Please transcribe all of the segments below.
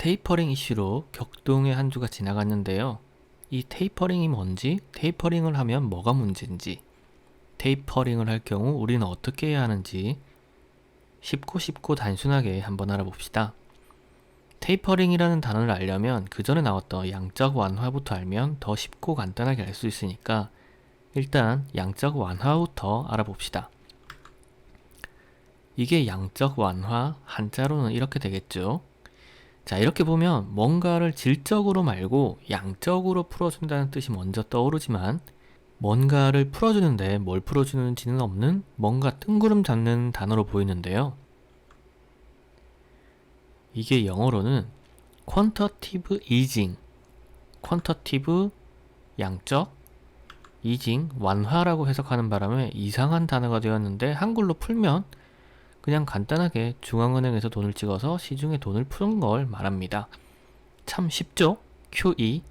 테이퍼링 이슈로 격동의 한 주가 지나갔는데요. 이 테이퍼링이 뭔지, 테이퍼링을 하면 뭐가 문제인지, 테이퍼링을 할 경우 우리는 어떻게 해야 하는지 쉽고 단순하게 한번 알아봅시다. 테이퍼링이라는 단어를 알려면 그 전에 나왔던 양적 완화부터 알면 더 쉽고 간단하게 알 수 있으니까 일단 양적 완화부터 알아봅시다. 이게 양적 완화, 한자로는 이렇게 되겠죠. 자, 이렇게 보면 뭔가를 질적으로 말고 양적으로 풀어준다는 뜻이 먼저 떠오르지만 뭔가를 풀어주는데 뭘 풀어주는지는 없는 뭔가 뜬구름 잡는 단어로 보이는데요. 이게 영어로는 quantitative easing, quantitative 양적, easing 완화라고 해석하는 바람에 이상한 단어가 되었는데 한글로 풀면 그냥 간단하게 중앙은행에서 돈을 찍어서 시중에 돈을 푸는 걸 말합니다. 참 쉽죠? QE.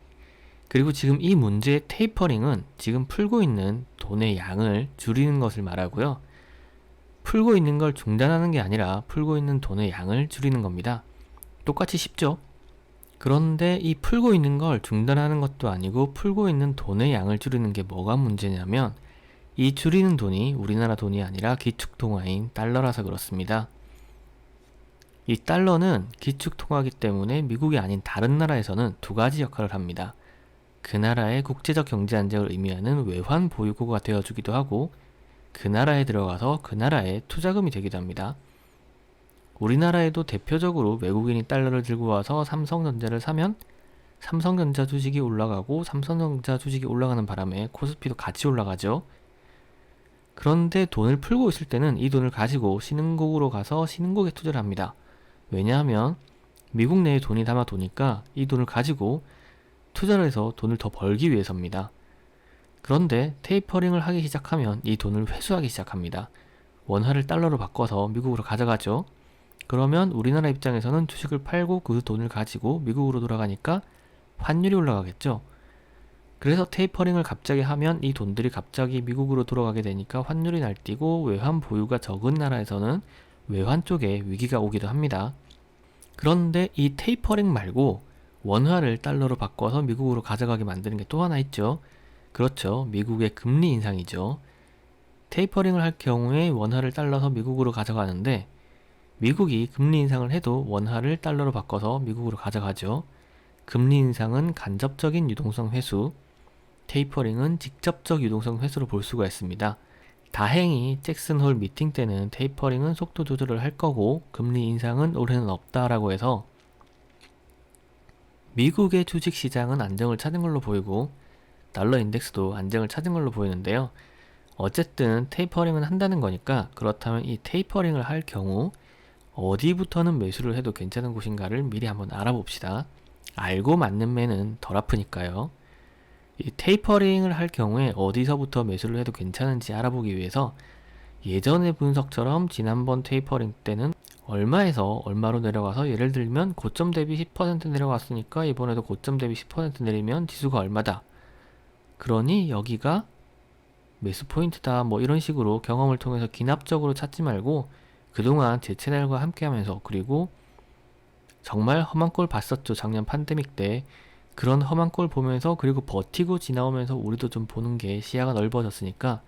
그리고 지금 이 문제의 테이퍼링은 지금 풀고 있는 돈의 양을 줄이는 것을 말하고요. 풀고 있는 걸 중단하는 게 아니라 풀고 있는 돈의 양을 줄이는 겁니다. 똑같이 쉽죠? 그런데 이 풀고 있는 걸 중단하는 것도 아니고 풀고 있는 돈의 양을 줄이는 게 뭐가 문제냐면 이 줄이는 돈이 우리나라 돈이 아니라 기축통화인 달러라서 그렇습니다. 이 달러는 기축통화이기 때문에 미국이 아닌 다른 나라에서는 두 가지 역할을 합니다. 그 나라의 국제적 경제 안정을 의미하는 외환 보유고가 되어주기도 하고 그 나라에 들어가서 그 나라의 투자금이 되기도 합니다. 우리나라에도 대표적으로 외국인이 달러를 들고 와서 삼성전자를 사면 삼성전자 주식이 올라가고 삼성전자 주식이 올라가는 바람에 코스피도 같이 올라가죠. 그런데 돈을 풀고 있을 때는 이 돈을 가지고 신흥국으로 가서 신흥국에 투자를 합니다. 왜냐하면 미국 내에 돈이 담아 도니까 이 돈을 가지고 투자를 해서 돈을 더 벌기 위해서입니다. 그런데 테이퍼링을 하기 시작하면 이 돈을 회수하기 시작합니다. 원화를 달러로 바꿔서 미국으로 가져가죠. 그러면 우리나라 입장에서는 주식을 팔고 그 돈을 가지고 미국으로 돌아가니까 환율이 올라가겠죠. 그래서 테이퍼링을 갑자기 하면 이 돈들이 갑자기 미국으로 돌아가게 되니까 환율이 날뛰고 외환 보유가 적은 나라에서는 외환 쪽에 위기가 오기도 합니다. 그런데 이 테이퍼링 말고 원화를 달러로 바꿔서 미국으로 가져가게 만드는 게 또 하나 있죠. 그렇죠. 미국의 금리 인상이죠. 테이퍼링을 할 경우에 원화를 달러서 미국으로 가져가는데 미국이 금리 인상을 해도 원화를 달러로 바꿔서 미국으로 가져가죠. 금리 인상은 간접적인 유동성 회수, 테이퍼링은 직접적 유동성 회수로 볼 수가 있습니다. 다행히 잭슨 홀 미팅 때는 테이퍼링은 속도 조절을 할 거고 금리 인상은 올해는 없다라고 해서 미국의 주식시장은 안정을 찾은 걸로 보이고 달러 인덱스도 안정을 찾은 걸로 보이는데요. 어쨌든 테이퍼링은 한다는 거니까 그렇다면 이 테이퍼링을 할 경우 어디부터는 매수를 해도 괜찮은 곳인가를 미리 한번 알아봅시다. 알고 맞는 매는 덜 아프니까요. 이 테이퍼링을 할 경우에 어디서부터 매수를 해도 괜찮은지 알아보기 위해서 예전의 분석처럼 지난번 테이퍼링 때는 얼마에서 얼마로 내려가서 예를 들면 고점 대비 10% 내려갔으니까 이번에도 고점 대비 10% 내리면 지수가 얼마다. 그러니 여기가 매수 포인트다 뭐 이런 식으로 경험을 통해서 기납적으로 찾지 말고 그동안 제 채널과 함께 하면서 그리고 정말 험한 꼴 봤었죠. 작년 팬데믹 때 그런 험한 꼴 보면서 그리고 버티고 지나오면서 우리도 좀 보는 게 시야가 넓어졌으니까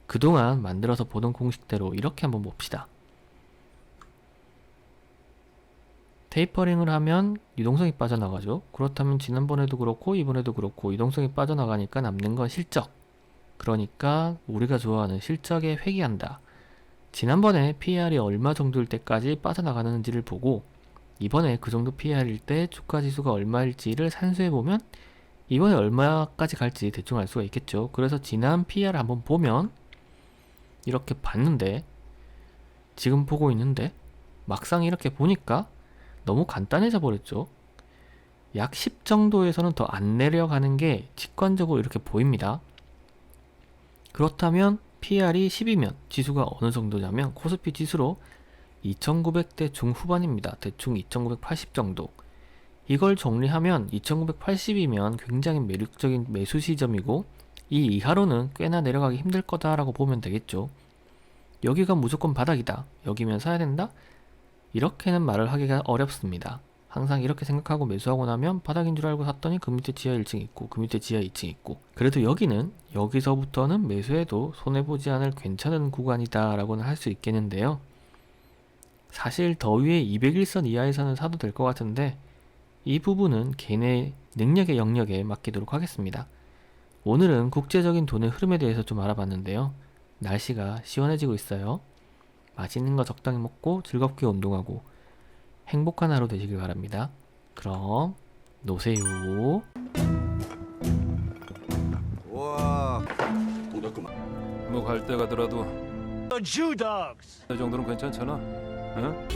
그동안 만들어서 보던 공식대로 이렇게 한번 봅시다. 테이퍼링을 하면 유동성이 빠져나가죠. 그렇다면 지난번에도 그렇고 이번에도 그렇고 유동성이 빠져나가니까 남는 건 실적. 그러니까 우리가 좋아하는 실적에 회귀한다. 지난번에 PER이 얼마 정도일 때까지 빠져나가는지를 보고 이번에 그 정도 PER일 때 주가지수가 얼마일지를 산수해보면 이번에 얼마까지 갈지 대충 알 수가 있겠죠. 그래서 지난 PER을 한번 보면 이렇게 봤는데 지금 보고 있는데 막상 이렇게 보니까 너무 간단해져 버렸죠. 약 10 정도에서는 더 안 내려가는 게 직관적으로 이렇게 보입니다. 그렇다면 PER이 10이면 지수가 어느 정도냐면 코스피 지수로 2900대 중후반입니다. 대충 2980 정도. 이걸 정리하면 2980이면 굉장히 매력적인 매수 시점이고 이 이하로는 꽤나 내려가기 힘들 거다라고 보면 되겠죠. 여기가 무조건 바닥이다. 여기면 사야 된다? 이렇게는 말을 하기가 어렵습니다. 항상 이렇게 생각하고 매수하고 나면 바닥인 줄 알고 샀더니 그 밑에 지하 1층 있고 그 밑에 지하 2층 있고, 그래도 여기는 여기서부터는 매수해도 손해보지 않을 괜찮은 구간이다 라고는 할 수 있겠는데요. 사실 더 위에 201선 이하에서는 사도 될 것 같은데 이 부분은 개인의 능력의 영역에 맡기도록 하겠습니다. 오늘은 국제적인 돈의 흐름에 대해서 좀 알아봤는데요. 날씨가 시원해지고 있어요. 맛있는 거 적당히 먹고 즐겁게 운동하고 행복한 하루 되시길 바랍니다. 그럼 노세요. 와, 동작구만. 뭐 갈 때 가더라도 이 정도는 괜찮잖아. 응?